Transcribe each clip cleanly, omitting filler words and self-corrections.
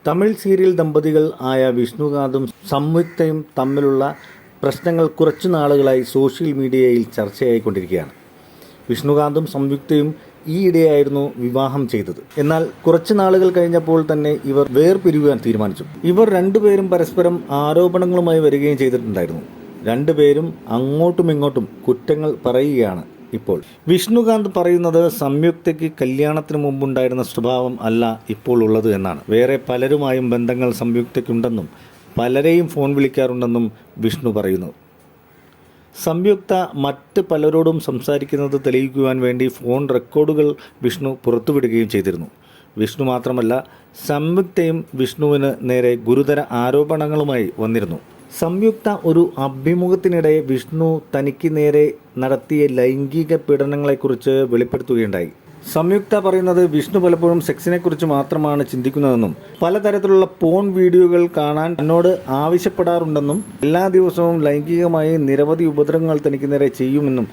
Tamil serial ദമ്പതികൾ ആയ വിഷ്ണുകാന്തും സംയുക്തയും തമ്മിലുള്ള പ്രശ്നങ്ങൾ കുറച്ചു നാളുകളായി സോഷ്യൽ മീഡിയയിൽ ചർച്ചയായിക്കൊണ്ടിരിക്കുകയാണ്. വിഷ്ണുകാന്തും സംയുക്തയും ഈയിടെയായിരുന്നു വിവാഹം ചെയ്തത്. എന്നാൽ കുറച്ചു നാളുകൾ കഴിഞ്ഞപ്പോൾ തന്നെ ഇവർ വേർപിരിയുവാൻ തീരുമാനിച്ചു. ഇവർ രണ്ടുപേരും പരസ്പരം ആരോപണങ്ങളുമായി വരികയും ചെയ്തിട്ടുണ്ടായിരുന്നു. രണ്ടുപേരും അങ്ങോട്ടും ഇങ്ങോട്ടും കുറ്റങ്ങൾ പറയുകയാണ്. ഇപ്പോൾ വിഷ്ണുകാന്ത് പറയുന്നത് സംയുക്തയ്ക്ക് കല്യാണത്തിന് മുമ്പുണ്ടായിരുന്ന സ്വഭാവം അല്ല ഇപ്പോൾ ഉള്ളത് എന്നാണ്. വേറെ പലരുമായും ബന്ധങ്ങൾ സംയുക്തയ്ക്കുണ്ടെന്നും പലരെയും ഫോൺ വിളിക്കാറുണ്ടെന്നും വിഷ്ണു പറയുന്നു. സംയുക്ത മറ്റ് പലരോടും സംസാരിക്കുന്നത് തെളിയിക്കുവാൻ വേണ്ടി ഫോൺ റെക്കോർഡുകൾ വിഷ്ണു പുറത്തുവിടുകയും ചെയ്തിരുന്നു. വിഷ്ണു മാത്രമല്ല, സംയുക്തയും വിഷ്ണുവിന് നേരെ ഗുരുതര ആരോപണങ്ങളുമായി വന്നിരുന്നു. സംയുക്ത ഒരു അഭിമുഖത്തിനിടെ വിഷ്ണു തനിക്ക് നേരെ നടത്തിയ ലൈംഗിക പീഡനങ്ങളെക്കുറിച്ച് വെളിപ്പെടുത്തുകയുണ്ടായി. സംയുക്ത പറയുന്നത് വിഷ്ണു പലപ്പോഴും സെക്സിനെക്കുറിച്ച് മാത്രമാണ് ചിന്തിക്കുന്നതെന്നും പലതരത്തിലുള്ള പോൺ വീഡിയോകൾ കാണാൻ തന്നോട് ആവശ്യപ്പെടാറുണ്ടെന്നും എല്ലാ ദിവസവും ലൈംഗികമായി നിരവധി ഉപദ്രവങ്ങൾ തനിക്ക് നേരെ ചെയ്യുമെന്നും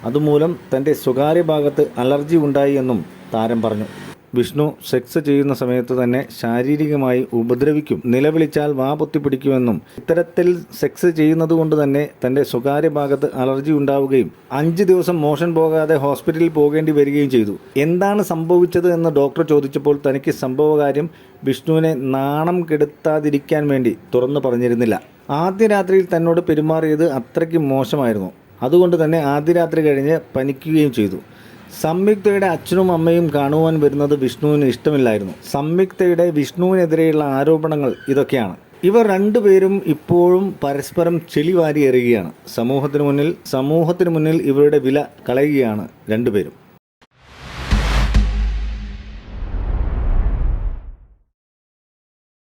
അതുമൂലം തൻ്റെ സ്വകാര്യ ഭാഗത്ത് അലർജി ഉണ്ടായി എന്നും താരം പറഞ്ഞു. വിഷ്ണു സെക്സ് ചെയ്യുന്ന സമയത്ത് തന്നെ ശാരീരികമായി ഉപദ്രവിക്കും, നിലവിളിച്ചാൽ വാ പൊത്തിപ്പിടിക്കുമെന്നും ഇത്തരത്തിൽ സെക്സ് ചെയ്യുന്നത് കൊണ്ട് തന്നെ തൻ്റെ സ്വകാര്യ ഭാഗത്ത് അലർജി ഉണ്ടാവുകയും 5 ദിവസം മോഷൻ പോകാതെ ഹോസ്പിറ്റലിൽ പോകേണ്ടി വരികയും ചെയ്തു. എന്താണ് സംഭവിച്ചത് എന്ന് ഡോക്ടർ ചോദിച്ചപ്പോൾ തനിക്ക് സംഭവകാര്യം വിഷ്ണുവിനെ നാണം കെടുത്താതിരിക്കാൻ വേണ്ടി തുറന്നു പറഞ്ഞിരുന്നില്ല. ആദ്യ രാത്രിയിൽ തന്നോട് പെരുമാറിയത് അത്രയ്ക്ക് മോശമായിരുന്നു. അതുകൊണ്ട് തന്നെ ആദ്യ രാത്രി കഴിഞ്ഞ് പനിക്കുകയും ചെയ്തു. സംയുക്തയുടെ അച്ഛനും അമ്മയും കാണുവാൻ വരുന്നത് വിഷ്ണുവിന് ഇഷ്ടമില്ലായിരുന്നു. സംയുക്തയുടെ വിഷ്ണുവിനെതിരെയുള്ള ആരോപണങ്ങൾ ഇതൊക്കെയാണ്. ഇവർ രണ്ടുപേരും ഇപ്പോഴും പരസ്പരം ചെളി വാരി എറിയുകയാണ്. സമൂഹത്തിന് മുന്നിൽ ഇവരുടെ വില കളയുകയാണ് രണ്ടുപേരും.